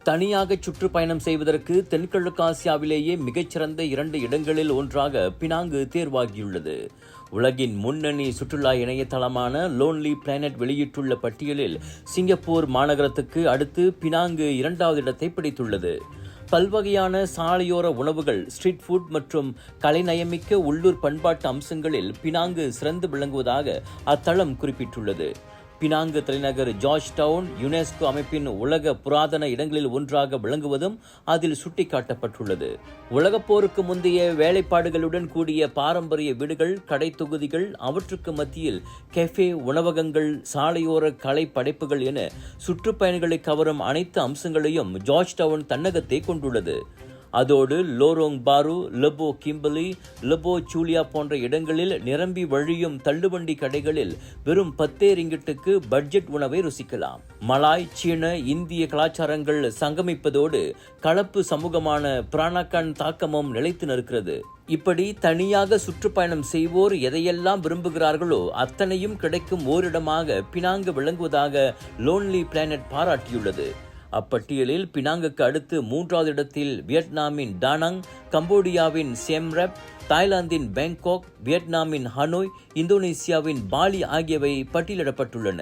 தனியாக சுற்றுப்பயணம் செய்வதற்கு தென்கிழக்காசியாவிலேயே மிகச்சிறந்த 2 இடங்களில் ஒன்றாக பினாங்கு தேர்வாகியுள்ளது. உலகின் முன்னணி சுற்றுலா இணையதளமான லோன்லி பிளானட் வெளியிட்டுள்ள பட்டியலில் சிங்கப்பூர் மாநகரத்துக்கு அடுத்து பினாங்கு 2வது இடத்தை பிடித்துள்ளது. பல்வகையான சாலையோர உணவுகள், ஸ்ட்ரீட் ஃபுட் மற்றும் கலைநயமிக்க உள்ளூர் பண்பாட்டு அம்சங்களில் பினாங்கு சிறந்து விளங்குவதாக அத்தளம் குறிப்பிட்டுள்ளது. பினாங்கு தலைநகர் ஜார்ஜ் டவுன் யுனெஸ்கோ அமைப்பின் உலக புராதன இடங்களில் ஒன்றாக விளங்குவதும் அதில் சுட்டிக்காட்டப்பட்டுள்ளது. உலகப் போருக்கு முந்தைய வேலைப்பாடுகளுடன் கூடிய பாரம்பரிய வீடுகள், கடை தொகுதிகள், அவற்றுக்கு மத்தியில் கெஃபே, உணவகங்கள், சாலையோர கலை படைப்புகள் என சுற்றுப்பயணிகளை கவரும் அனைத்து அம்சங்களையும் ஜார்ஜ் டவுன் தன்னகத்தை கொண்டுள்ளது. அதோடு லோரோங் பாரு, லெபோ கிம்பலி, லெபோ சூலியா போன்ற இடங்களில் நிரம்பி வழியும் தள்ளுவண்டி கடைகளில் வெறும் 10 ரிங்கிட்டுக்கு பட்ஜெட் உணவை ருசிக்கலாம். மலாய், சீன, இந்திய கலாச்சாரங்கள் சங்கமிப்பதோடு கலப்பு சமூகமான பிரானக்கான் தாக்கமும் நிலைத்து நிற்கிறது. இப்படி தனியாக சுற்றுப்பயணம் செய்வோர் எதையெல்லாம் விரும்புகிறார்களோ அத்தனையும் கிடைக்கும் ஓரிடமாக பினாங்கு விளங்குவதாக லோன்லி பிளானட் பாராட்டியுள்ளது. அப்பட்டியலில் பினாங்குக்கு அடுத்து 3வது இடத்தில் வியட்நாமின் டானங், கம்போடியாவின் சியம் ரெப், தாய்லாந்தின் பேங்காக், வியட்நாமின் ஹனோய், இந்தோனேசியாவின் பாலி ஆகியவை பட்டியலிடப்பட்டுள்ளன.